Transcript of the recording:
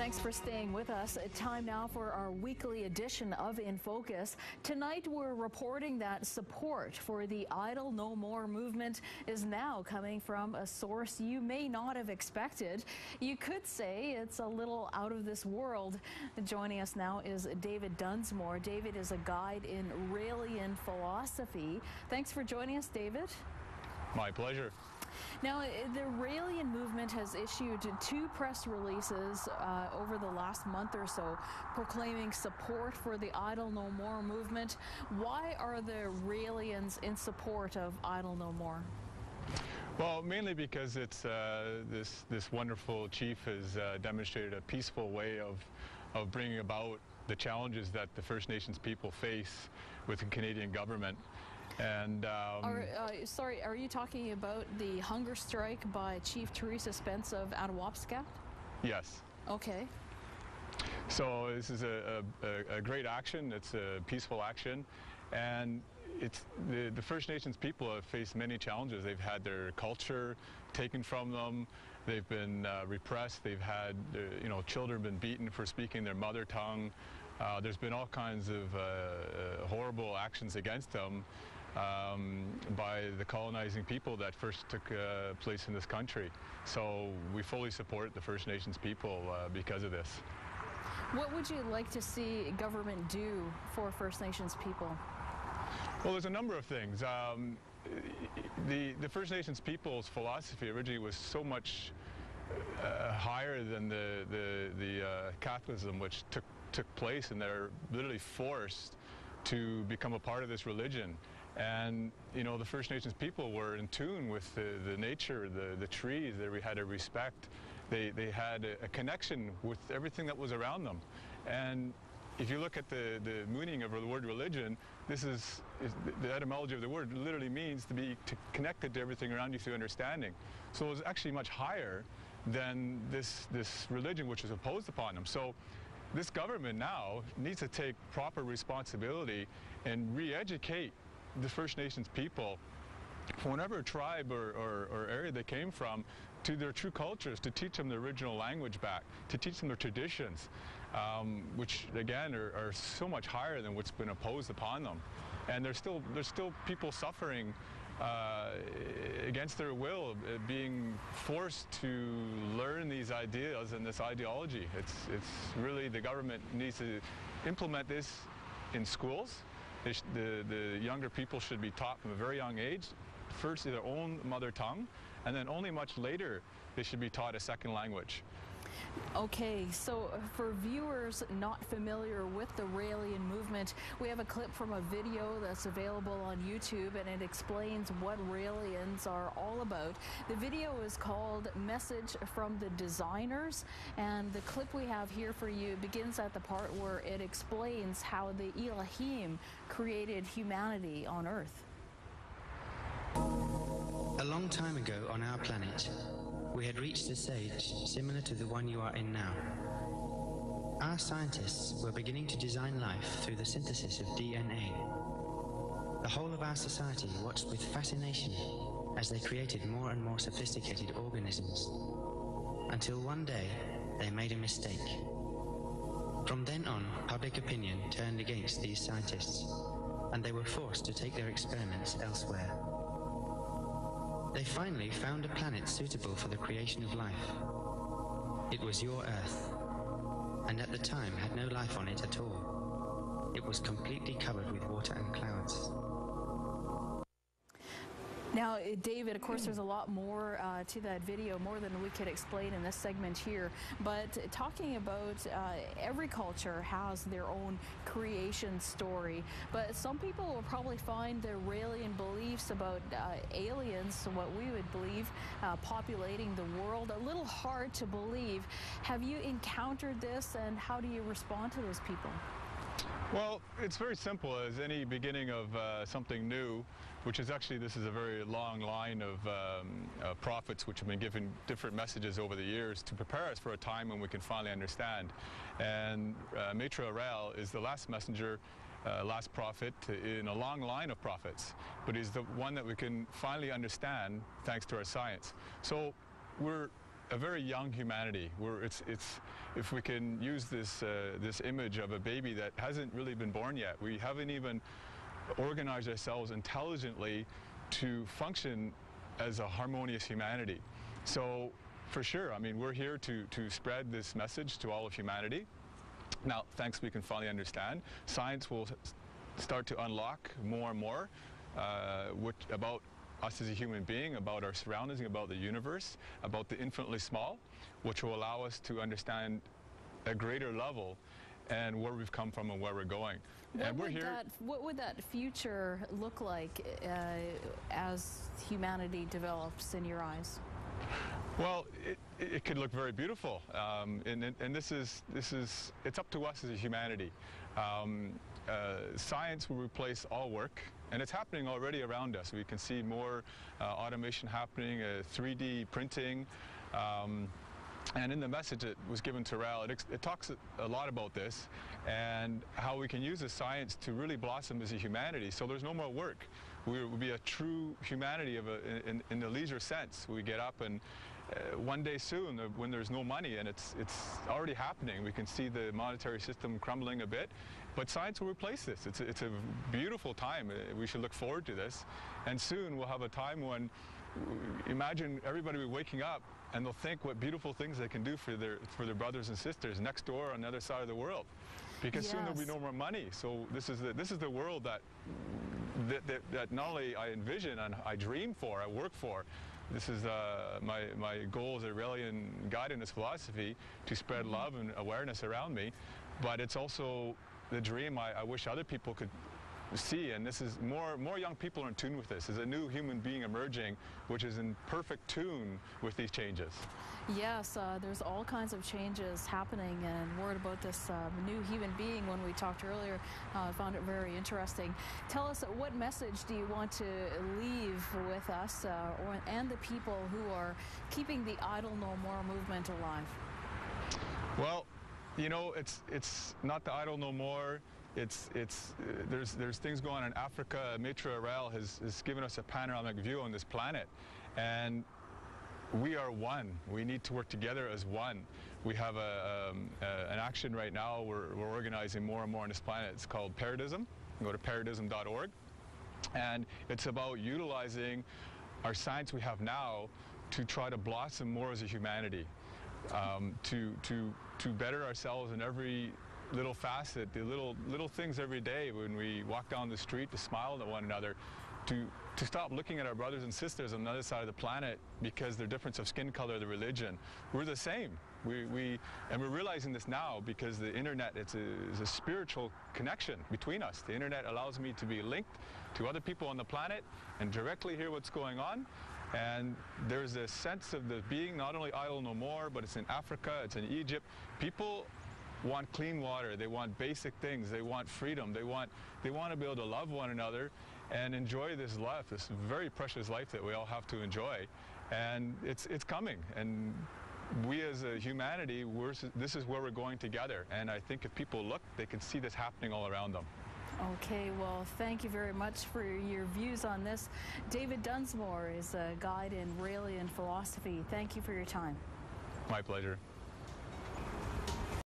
Thanks for staying with us. Time now for our weekly edition of In Focus. Tonight we're reporting that support for the Idle No More movement is now coming from a source you may not have expected. You could say it's a little out of this world. Joining us now is David Dunsmore. David is a guide in Raelian philosophy. Thanks for joining us, David. My pleasure. Now, the Raelian movement has issued 2 press releases over the last month or so proclaiming support for the Idle No More movement. Why are the Raelians in support of Idle No More? Well, mainly because it's this wonderful chief has demonstrated a peaceful way of bringing about the challenges that the First Nations people face with the Canadian government. And sorry, are you talking about the hunger strike by Chief Teresa Spence of Attawapiskat? Yes. Okay. So this is a great action. It's a peaceful action, and it's the First Nations people have faced many challenges. They've had their culture taken from them. They've been repressed. They've had children been beaten for speaking their mother tongue. There's been all kinds of horrible actions against them by the colonizing people that first took place in this country. So we fully support the First Nations people because of this. What would you like to see government do for First Nations people? Well, there's a number of things. The First Nations people's philosophy originally was so much higher than the Catholicism which took place, and they're literally forced to become a part of this religion. And the First Nations people were in tune with the nature, the trees. They had a respect. They had a connection with everything that was around them. And if you look at the meaning of the word religion, the etymology of the word literally means to be connected to everything around you through understanding. So it was actually much higher than this religion which was imposed upon them. So this government now needs to take proper responsibility and re-educate the First Nations people from whatever tribe or area they came from to their true cultures, to teach them the original language back, to teach them their traditions, which again are so much higher than what's been imposed upon them. And there's still people suffering against their will, being forced to learn these ideas and this ideology. It's really, the government needs to implement this in schools. The younger people should be taught from a very young age, first their own mother tongue, and then only much later they should be taught a second language. Okay, so for viewers not familiar with the Raelian movement, we have a clip from a video that's available on YouTube, and it explains what Raelians are all about. The video is called Message from the Designers, and the clip we have here for you begins at the part where it explains how the Elohim created humanity on Earth. A long time ago on our planet, we had reached a stage similar to the one you are in now. Our scientists were beginning to design life through the synthesis of DNA. The whole of our society watched with fascination as they created more and more sophisticated organisms, until one day they made a mistake. From then on, public opinion turned against these scientists, and they were forced to take their experiments elsewhere. They finally found a planet suitable for the creation of life. It was your Earth, and at the time had no life on it at all. It was completely covered with water and clouds. Now, David, of course, there's a lot more to that video, more than we could explain in this segment here. But talking about every culture has their own creation story. But some people will probably find the Raelian beliefs about aliens, what we would believe, populating the world, a little hard to believe. Have you encountered this, and how do you respond to those people? Well, it's very simple. As any beginning of something new, which is actually, this is a very long line of prophets which have been given different messages over the years to prepare us for a time when we can finally understand. And Maitre Rael is the last messenger, last prophet in a long line of prophets, but he's the one that we can finally understand thanks to our science. So we're a very young humanity. If we can use this this image of a baby that hasn't really been born yet. We haven't even organized ourselves intelligently to function as a harmonious humanity. So for sure, I mean, we're here to spread this message to all of humanity. Now, thanks, we can finally understand. Science will start to unlock more and more about us as a human being, about our surroundings, about the universe, about the infinitely small, which will allow us to understand a greater level and where we've come from and where we're going. And we're here. What would that future look like as humanity develops in your eyes? Well, it could look very beautiful, and this is it's up to us as a humanity. Science will replace all work, and it's happening already around us. We can see more automation happening, 3D printing. And in the message that was given to RAL, it talks a lot about this and how we can use the science to really blossom as a humanity. So there's no more work. We will be a true humanity in the leisure sense. We get up and one day soon, when there's no money, and it's already happening, we can see the monetary system crumbling a bit, but science will replace this. It's a beautiful time. We should look forward to this. And soon we'll have a time when, imagine everybody waking up and they'll think what beautiful things they can do for their brothers and sisters next door on the other side of the world. Because yes. Soon there'll be no more money. So this is the world that not only I envision and I dream for, I work for. This is my goal as a Raelian guide in this philosophy, to spread love and awareness around me. But it's also the dream I wish other people could see, and this is more young people are in tune with this. There's a new human being emerging which is in perfect tune with these changes. Yes, there's all kinds of changes happening, and word about this new human being when we talked earlier, I found it very interesting. Tell us, what message do you want to leave with us and the people who are keeping the Idle No More movement alive? Well, you know, it's not the Idle No More. There's things going on in Africa. Maitre Rael has given us a panoramic view on this planet, and we are one. We need to work together as one. We have an action right now. We're organizing more and more on this planet. It's called Paradism. Go to paradism.org, and it's about utilizing our science we have now to try to blossom more as a humanity, to better ourselves in every little facet, the little things every day when we walk down the street, to smile at one another, to stop looking at our brothers and sisters on the other side of the planet because their difference of skin color, the religion. We're the same. And we're realizing this now because the internet is a spiritual connection between us. The internet allows me to be linked to other people on the planet and directly hear what's going on. And there's a sense of the being not only Idle No More, but it's in Africa, it's in Egypt. People want clean water, they want basic things, they want freedom, they want to be able to love one another and enjoy this life, this very precious life that we all have to enjoy. And it's coming, and we as a humanity, this is where we're going together. And I think if people look, they can see this happening all around them. Okay, well, thank you very much for your views on this. David Dunsmore is a guide in Raelian philosophy. Thank you for your time. My pleasure.